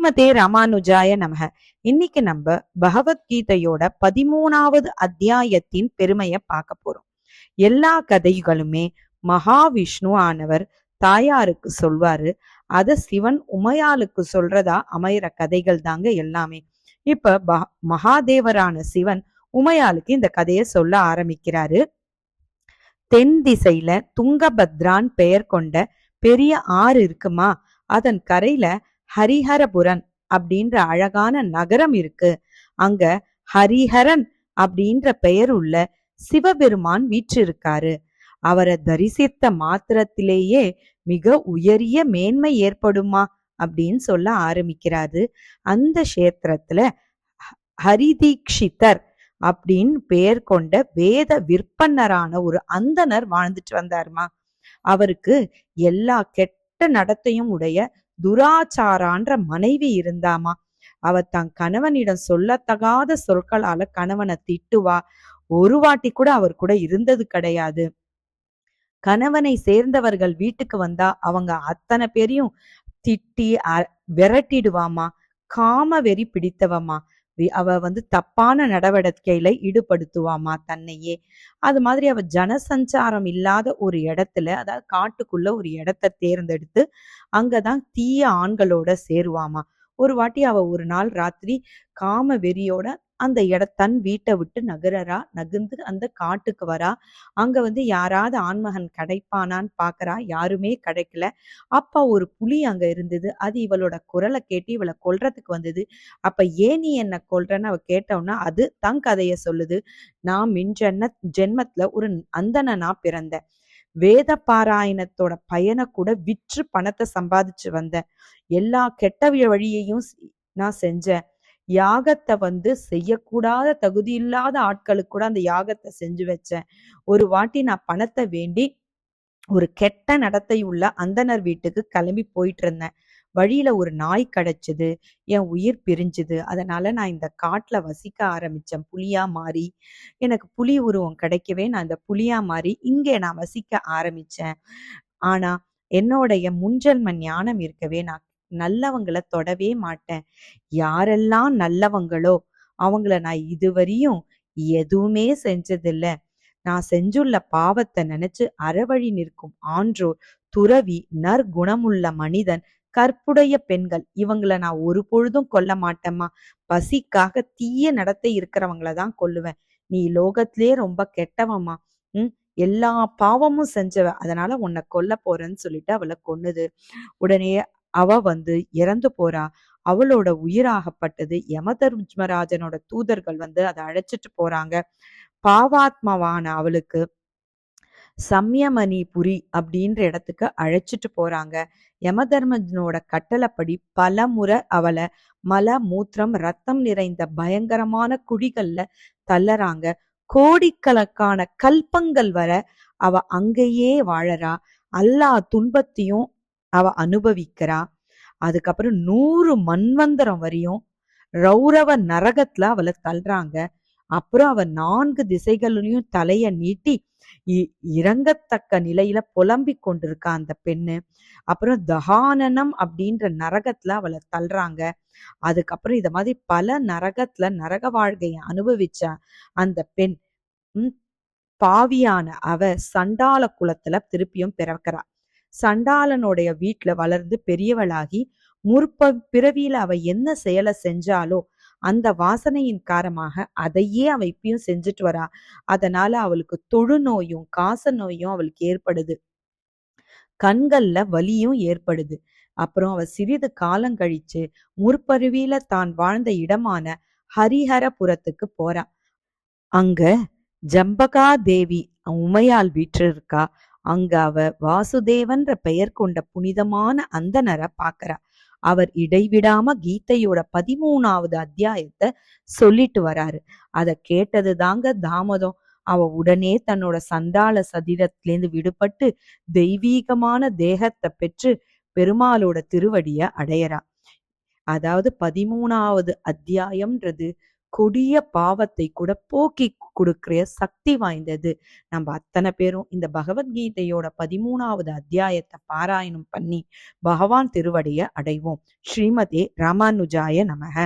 ஸ்ரீமதே ராமானுஜாய நமக. இன்னைக்கு நம்ம பகவத்கீதையோட 13வது அத்தியாயத்தின் பெருமையை பார்க்க போறோம். எல்லா கதைகளுமே மகாவிஷ்ணு ஆனவர் தாயாருக்கு சொல்வாரு. அத சிவன் உமையாளுக்கு சொல்றதா அமைகிற கதைகள் தாங்க எல்லாமே. இப்ப மகாதேவரான சிவன் உமையாளுக்கு இந்த கதையை சொல்ல ஆரம்பிக்கிறாரு. தென் திசையில துங்கபத்ரான் பெயர் கொண்ட பெரிய ஆறு இருக்குமா, அதன் கரையில ஹரிஹரபுரன் அப்படின்ற அழகான நகரம் இருக்கு. அங்க ஹரிஹரன் அப்படின்ற பெயர் உள்ள சிவபெருமான் வீற்றிருக்காரு. அவரை தரிசித்த மாத்திரத்திலேயே மிக உயரிய மேன்மை ஏற்படுமா அப்படின்னு சொல்ல ஆரம்பிக்கிறாரு. அந்த கஷேத்திரத்துல ஹரிதீக்ஷிதர் அப்படின்னு பெயர் கொண்ட வேத விற்பன்னரான ஒரு அந்தனர் வாழ்ந்துட்டு வந்தாருமா. அவருக்கு எல்லா கெட்ட நடத்தையும் உடைய துராச்சாரான்ற மனைவி இருந்தாமா. அவ தன் கணவனிடம் சொல்லத்தகாத சொற்களால கணவனை திட்டுவா. ஒரு வாட்டி கூட அவர் கூட இருந்தது கிடையாது. கணவனை சேர்ந்தவர்கள் வீட்டுக்கு வந்தா அவங்க அத்தனை பேரையும் திட்டி விரட்டிடுவாமா. காம வெறி பிடித்தவமா. அவ தப்பான நடவடிக்கையில ஈடுபடுத்துவாமா தன்னையே. அது மாதிரி அவ ஜனசஞ்சாரம் இல்லாத ஒரு இடத்துல, அதாவது காட்டுக்குள்ள ஒரு இடத்த தேர்ந்தெடுத்து அங்கதான் தீய ஆண்களோட சேருவாமா. ஒரு வாட்டி அவ ஒரு நாள் ராத்திரி காம வெறியோட அந்த தன் வீட்டை விட்டு நகர்ந்து அந்த காட்டுக்கு வரா. அங்க யாராவது ஆண்மகன் கிடைப்பானான்னு பாக்குறா. யாருமே கிடைக்கல. அப்ப ஒரு புலி அங்க இருந்தது. அது இவளோட குரலை கேட்டு இவளை கொல்றதுக்கு வந்தது. அப்ப ஏன் நீ என்ன கொல்றன்னு அவ கேட்டோம்னா அது தன் கதைய சொல்லுது. நான் ஜென்மத்துல ஒரு அந்தணனா பிறந்தேன். வேத பாராயணத்தோட பயனை கூட விற்று பணத்தை சம்பாதிச்சு வந்தேன். எல்லா கெட்ட வழியையும் நான் செஞ்சேன். யாகத்தை செய்யக்கூடாத தகுதி இல்லாத ஆட்களுக்கு கூட அந்த யாகத்தை செஞ்சு வச்சேன். ஒரு வாட்டி நான் பணத்தை வேண்டி ஒரு கெட்ட நடத்தை உள்ள அந்தனர் வீட்டுக்கு கிளம்பி போயிட்டு இருந்தேன். வழியில ஒரு நாய் கிடைச்சது. என் உயிர் பிரிஞ்சுது. அதனால நான் இந்த காட்டுல வசிக்க ஆரம்பிச்சேன் புலியா மாறி. எனக்கு புலி உருவம் கிடைக்கவே நான் இந்த புலியா மாறி இங்கே நான் வசிக்க ஆரம்பிச்சேன். ஆனா என்னோடைய முன்ஜென்ம ஞானம் இருக்கவே நான் நல்லவங்களை தொடவே மாட்டேன். யாரெல்லாம் நல்லவங்களோ அவங்கள நான் இதுவரையும் எதுவுமே செஞ்சதில்ல. நான் செஞ்சுள்ள பாவத்தை நினைச்சு அறவழி நிற்கும் ஆன்றோர், துறவி, நற்குணமுள்ள மனிதன், கற்புடைய பெண்கள், இவங்களை நான் ஒரு பொழுதும் கொல்ல மாட்டேம்மா. பசிக்காக தீய நடத்தை இருக்கிறவங்களதான் கொல்லுவேன். நீ லோகத்திலே ரொம்ப கெட்டவம்மா. எல்லா பாவமும் செஞ்சவ, அதனால உன்னை கொல்ல போறேன்னு சொல்லிட்டு அவளை கொன்னுது. உடனே அவ இறந்து போறா. அவளோட உயிராகப்பட்டது யமதர்மராஜனோட தூதர்கள் அதை அழைச்சிட்டு போறாங்க. பாவாத்மாவான அவளுக்கு சம்யமணிபுரி அப்படின்ற இடத்துக்கு அழைச்சிட்டு போறாங்க. யமதர்மனோட கட்டளைப்படி பல முறை அவளை மல மூத்திரம் ரத்தம் நிறைந்த பயங்கரமான குழிகள்ல தள்ளறாங்க. கோடிக்கணக்கான கல்பங்கள் வர அவ அங்கேயே வாழறா. எல்லா துன்பத்தையும் அவ அனுபவிக்கிறா. அதுக்கப்புறம் 100 மன்வந்தரம் வரையும் ரௌரவ நரகத்துல அவளை தள்ளுறாங்க. அப்புறம் அவ 4 திசைகளிலையும் தலைய நீட்டி இறங்கத்தக்க நிலையில புலம்பிக் கொண்டிருக்கா அந்த பெண்ணு. அப்புறம் தகானனம் அப்படின்ற நரகத்துல அவளை தள்ளுறாங்க. அதுக்கப்புறம் இத மாதிரி பல நரகத்துல நரக வாழ்க்கையை அனுபவிச்ச அந்த பெண் பாவியான அவ சண்டால குலத்துல திருப்பியும் பிறக்கிறா. சண்டாளனுடைய வீட்டுல வளர்ந்து பெரியவளாகி பிறவியில அவ என்ன செயலை செஞ்சாலோ அந்த வாசனையின் காரணமாக அதையே அவ இப்பயும் செஞ்சுட்டு வரா. அதனால அவளுக்கு தொழுநோயும் காச நோயும் அவளுக்கு ஏற்படுது. கண்கள்ல வலியும் ஏற்படுது. அப்புறம் அவ சிறிது காலம் கழிச்சு முற்பருவியில தான் வாழ்ந்த இடமான ஹரிஹரபுரத்துக்கு போறா. அங்க ஜம்பகா தேவி உமையால் வீற்றிருக்கா. அங்க அவ வாசுதேவன்ற பெயர் கொண்ட புனிதமான அந்தனரை பாக்குறா. அவர் இடைவிடாம கீதையோட 13வது அத்தியாயத்தை சொல்லிட்டு வராரு. அத கேட்டது தாங்க தாமதம். அவ உடனே தன்னோட சண்டாள சரீரத்திலேருந்து விடுபட்டு தெய்வீகமான தேகத்தை பெற்று பெருமாளோட திருவடிய அடையறா. அதாவது 13வது அத்தியாயம்ன்றது கொடிய பாவத்தை கூட போக்கி கொடுக்கிற சக்தி வாய்ந்தது. நம்ம அத்தனை பேரும் இந்த பகவத்கீதையோட 13வது அத்தியாயத்தை பாராயணம் பண்ணி பகவான் திருவடியை அடைவோம். ஸ்ரீமதே ராமானுஜாய நமக.